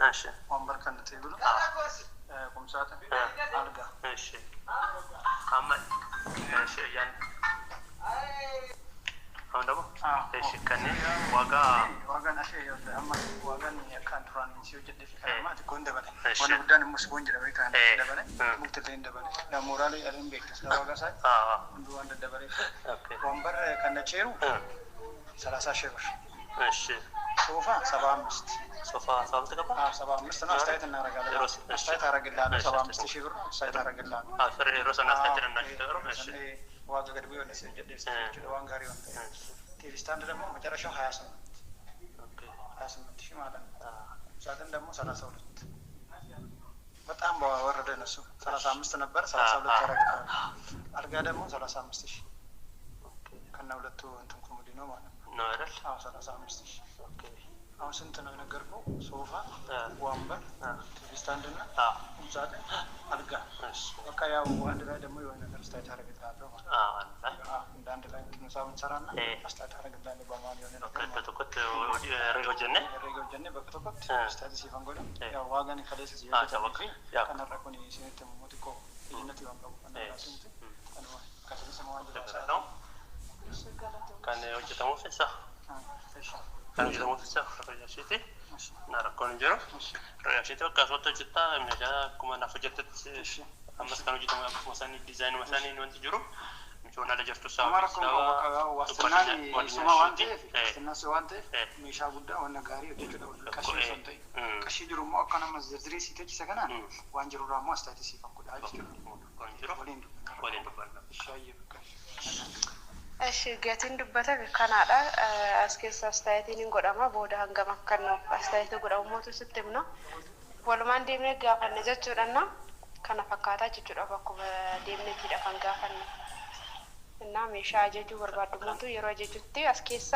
ماشي وامبر كان تيبل قم ساعة ألقى ماشي أما ماشي يعني هذا ايش كان واقع نشيء أما واقع كان تران يسوي جد في كلامات تكون دبل وانا بدان مسكون جد بيك كان دبل مقتلين دبل لا مورالي ألين بيك واقع ساي ندوان دبل وامبر كان تشيرو 3 شهور ماشي صوفا 75 صوفا صابت كبا 75 أنا استعيت إن أرجع استعيت أرجع له 75 شهور استعيت أرجع له فرق روسنا استعيت إن نشتغل ماشي واقع قد بيقول نسي جد في وان غاريون تي ستاند دمو مجرى شو حياسم حياسم تشي ماذا ساعتين دمو 32 በጣም ወረደ ነሱ 35 ነበር 32 ተረጋጋ አርጋ ደግሞ 35 ሺህ ከነ ሁለቱ እንትን ኮሞዲ ነው ማለት ነው አይደል? አዎ 35 ሺህ ኦኬ አሁን ስንት ነው የነገርኩህ? ሶፋ ወንበር ቲቪ ስታንድ እና ቁምሳጥን አልጋ በቃ ያው አንድ ላይ ደግሞ የሆነ ነገር ስታይ ታረጋግጣለህ ማለት እንደ አንድ ላይ እንሰራውን ሰራና አስታት ታረጋግጣለህ በማን የሆነ ነገር በተቆጥ ሬጎጀነ በተቆጥ ስታት ሲፈንጎለ ያው ዋጋን ከለስ ሲያው ታወቀ ያ ከነረኩኝ ሲነተ ሞቲኮ ይነት ይወንቀው አናራስንት ከሰለ ሰማዋን ደረሰው كان وجهته فسا كان وجهته فسا رجعتي ناركون جرو رجعتي وكاسوت جتا مجا كما نفجت أمس كانوا جتوا مساني ديزاين مساني نوانت جرو مشونا لجرتو سوا واسناني سما وانتي الناس وانتي ميشا بودا ونغاري وجهته كاشي سنتي كاشي جرو مو كان مزرزري سيتي سكنا وانجرو رامو استاتي سيفان كود جرو ولين شايب እሺ ገቲን ድበተ ካናዳ አስከስ አስተያየትን እንጎዳማ ቦዳ አንገማ ከነ አስተያየት ጎዳው ሞቱ ስትም ነው ወልማን ደም ጋፈነ ጀቹዳና ከነ ፈካታ ጀቹዳ በኩ በደምነት ይደፋን ጋፈነ እና ሜሻ ጀጁ ወርባዱ ሞቱ የሮ ጀጁቲ አስከሳ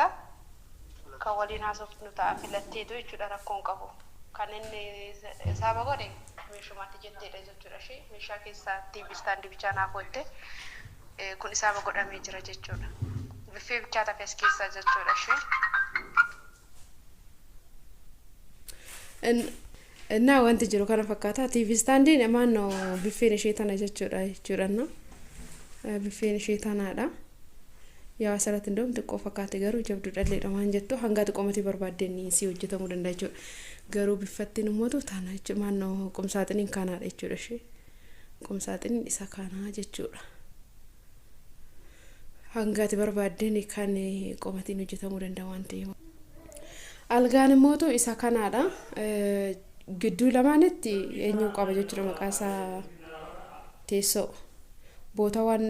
ከወሊና ሶፍት ነው ታፍለቴቶ ጀቹዳ ረኮን ቀቡ ከነን ሳባጎደ ሜሹ ማትጀቴ ጀቹዳ ሺ ሜሻ ከሳ ቲቪ ስታንድ ብቻ ናፎቴ kun isaaba godhamee jira jechuudha. Biffee bichaa tafes keessa jechuudha ishee. እና wanti jiru kana fakkaata TV standin amaanno biffeen ishee tana jechuudha no biffeen ishee tanaadha yaa asirratti ndom xiqqoo fakkaate garuu jabdu dhalleedha waan jettu hanga xiqqoomati barbaaddeen si hojjetamuu danda'a jechuudha garuu biffattiin immoo tana jechuudha maanno qumsaaxiniin kanaadha jechuudha ishee qumsaaxiniin isa kanaa jechuudha hangati barbaaddeen kan qomatiin hojjetamuu danda'a waan ta'eef algaan immoo isa kanaadha gidduu lamaanitti eenyu qaba jechuudha maqaa isaa teessoo bootawwan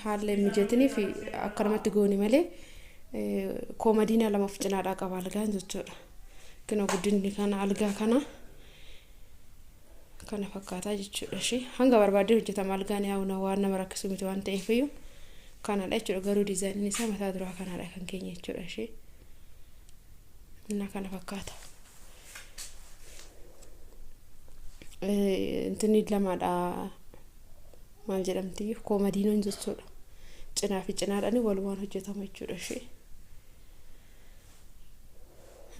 haala mijatanii fi akkanumatti gooni malee koomadiina lama of cinaadha qaba algaan jechuudha kana guddinni kana algaa kana fakkaata jechuudha shi hanga barbaaddeen hojjetama algaan yaa'una waan nama rakkisu miti waan ta'eef kanada jechuudha garuu diizaayiniin isaa mataa duraa kanadha kan keenya jechuudha ishee እና kana fakkaata እንትን ለማዳ ማል ጀደምቲ ኮሜዲኖን jechuudha cinaa fi cinaadhaan walwaan hojjetama jechuudha ishee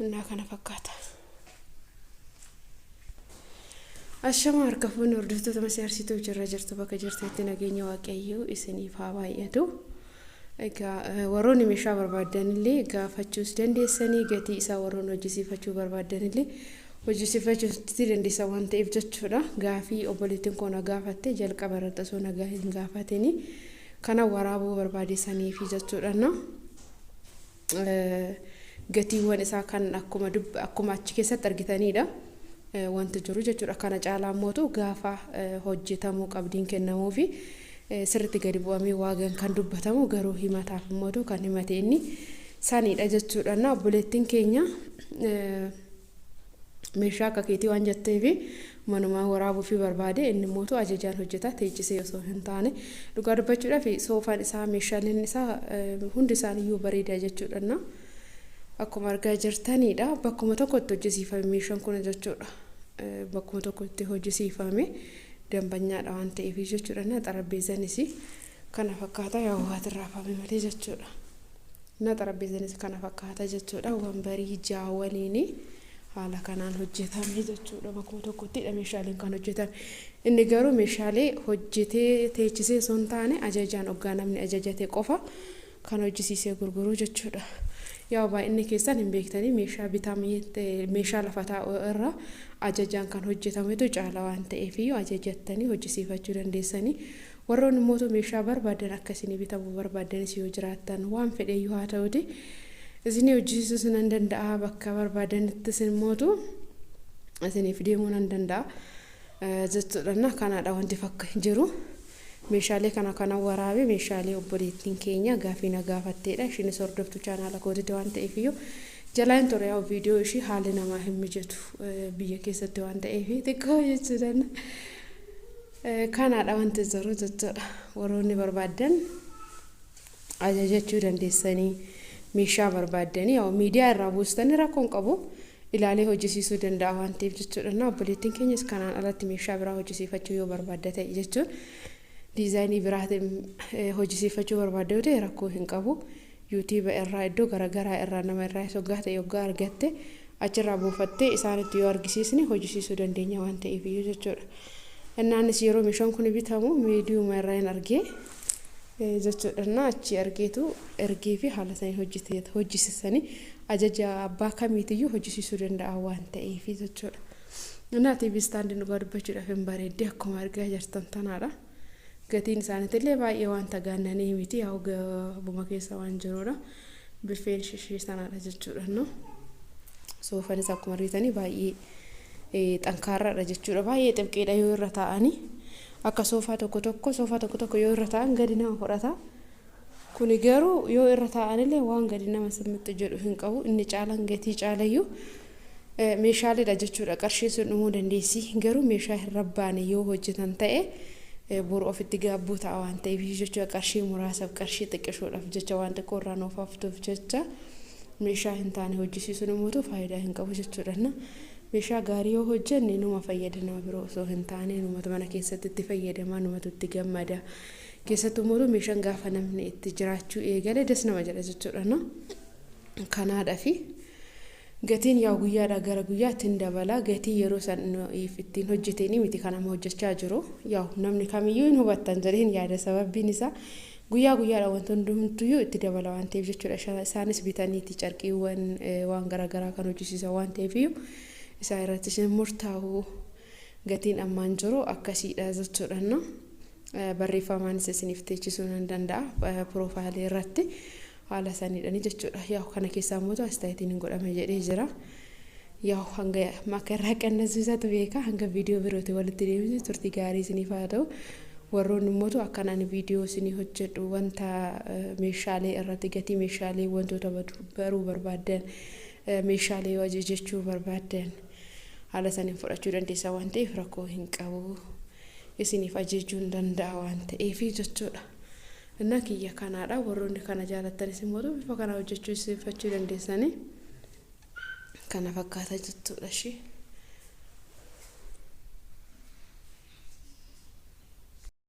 እና kana fakkaata ashama harkafuun hordoftoota masiyarsituu jirra jirtu bakka jirteetti nageenya waaqayyoo isiniif haa baay'atu egaa warroonni meeshaa barbaadanillee gaafachuus dandeessanii gatii isaa warroonni hojjisiifachuu barbaadanillee hojjisiifachuu dandeessa waan ta'eef jechuudha gaafii obboleettiin koona gaafatte jalqaba irratti osoo nagaa hin gaafatini kana waraabuu barbaadessanii fi jechuudha no gatiiwwan isaa kan akkuma achi keessatti argitanidha wanti jiru jechuudha kana caalaa mootu gaafa hojjetamuu qabdiin kennamuu fi sirriitti gadi bu'amee waagan kan dubbatamu garuu himataaf mootu kan himate inni sanidha jechuudha na obboleettiin keenya meeshaa akka keetii waan jetteef manuma waraabuu fi barbaade inni mootu ajajaan hojjeta teechisee osoo hin taane dhugaa dubbachuudhaaf soofaan isaa meeshaaleen isaa hundi isaaniiyyuu bareeda jechuudha na akkuma argaa jirtanidha bakkuma tokkotti hojjisiifame meeshaan kun jechuudha bakkuma tokkotti hojjisiifame dambanyaadha waan ta'eef jechuudha na xarabbeezanis kana fakkaata yaa waatirraa faame malee jechuudha na xarabbeezanis kana fakkaata jechuudha wambarii jaawaliini haala kanaan hojjetame jechuudha. Bakkuma tokkottidha meeshaaleen kan hojjetame. Inni garuu meeshaalee hojjetee teechisee osoo hin taane ajajaan hoggaa namni ajajate qofa kan hojjisiisee gurguruu jechuudha. Yaa baay'inni keessan hin beektanii meeshaa bitamee meeshaa lafa taa'u irra ajajaan kan hojjetametu caala waan ta'eef iyyuu ajajattanii hojjisiifachuu dandeessanii. Warroonni immoo meeshaa barbaadan akkasiin bitamuu barbaadanis yoo jiraattan waan fedhe iyyuu haa ta'uti isin hojjisiisuu nan danda'a bakka barbaadanitti isin mootu isiniif deemuu nan danda'a jechuudha. Kanaadha wanti fakka jiru. Meeshaalee kana waraabe meeshaalee obboleettiin keenya gaafii na gaafatteedha. Isheenis hordoftu chaanaala kootitti waan ta'eef iyyuu jalaan ture yaa viidiyoo ishii haalli namaa hin mijatu biyya keessatti waan ta'eef xiqqoo jechuudha. Kanaadha wanti jiru jechuudha. Warroonni barbaadan ajajachuu dandeessanii meeshaa barbaadanii yaa miidiyaa irraa buustanii rakkoon qabu ilaalee hojjisiisuu danda'a waan ta'eef jechuudha. Obboleettiin keenyas kanaan alatti meeshaa biraa hojjisiifachuu yoo barbaadda ta'e jechuudha. Diizaayinii biraatiin hojjisiifachuu barbaadde rakkoo hin qabu. YouTube irraa iddoo garaagaraa irraa nama irraa soggaa ta'e yoggaa argatte achirraa buufattee isaanitti yoo argisiisni hojjisiisuu dandeenya waan ta'eef iyyuu jechuudha. Innaanis yeroo meeshaan kun bitamu miidiyuma irraa hin argee jechuudha. Achi argeetu ergee fi haala sanii hojjisiisanii ajaja abbaa kamiitiyyuu hojjisiisuu danda'a waan ta'eef jechuudha. TV standin dhugaa dubbachuudhaaf hin bareedde akkuma argaa jirtan tanaadha. Gatiin isaaniitillee baay'ee waan tagaannanii miti yaa buma keessa waan jiruudha. Biffeen shishii sanaadha jechuudha. Soofanis akkuma argitanii baay'ee xankaarraadha jechuudha. Baay'ee xibqeedha yoo irra taa'anii akka soofaa tokko yoo irra taa'an gadi nama fudhata. Kuni garuu yoo irra taa'anillee waan gadi nama simitti jedhu hin qabu. Inni caalaan gatii caalayyuu meeshaaleedha jechuudha. Qarshii sun dhumuu dandeessi. Garuu meeshaa hin rabbaane yoo hojjetan ta'e boru ofitti gaabbuu ta'a waan ta'eef jechuudha. Qarshii muraasaaf qarshii xiqqishuudhaaf jecha waan xiqqoo irraa nuuf haftuuf jecha meeshaa hin taane hojjisiisuun immoo faayidaa hin qabu jechuudha. Meeshaa gaarii yoo hojjenne numa fayyada nama biroo osoo hin taane numatu mana keessatti itti fayyadama numatu itti gammada. Keessattuu immoo meeshaan gaafa namni itti jiraachuu eegale des nama jedha jechuudha. Kanaadhaa fi gatiin yaa guyyaadhaa gara guyyaatti hin dabala. Gatii yeroo san ittiin hojjetanii miti kan amma hojjechaa jiru. Yaa namni kamiyyuu hin hubattan jedheen yaada sababbiin isaa guyyaadhaan wanti hundumtuyyuu itti dabala waan ta'eef jechuudha. Isaanis bitaniiti carqiiwwan waan garaagaraa kan hojjisiisan waan ta'eef isaa irratti murtaa'u gatiin ammaan jiru akkasiidha jechuudha. Barreeffamaanis isiniif teechisuu nan danda'a piroofaayilii irratti. Haala saniidhani jechuudha. Yaa kana keessaa immoo astaayitiin hin godhame jedhee jira. Yaa hanga makarraa qannasiisatu beeka hanga viidiyoo birootti walitti deemnee turtii gaarii isiniif haa ta'u. Warroonni immoo akkanaan viidiyoo isinii hojjedhu wanta meeshaalee irratti gatii meeshaalee wantoota baruu barbaadan meeshaalee yoo ajajachuu barbaadan haala saniin fudhachuu dandeessaa waan ta'eef rakkoo hin qabu. Isiniif ajajachuu hin danda'a waan ta'eef jechuudha. Innaa kiyya kanaadha. Warroonni kana jaalattanis immoo bifa kana hojjechuu dandeessanii kana fakkaata jechuudha.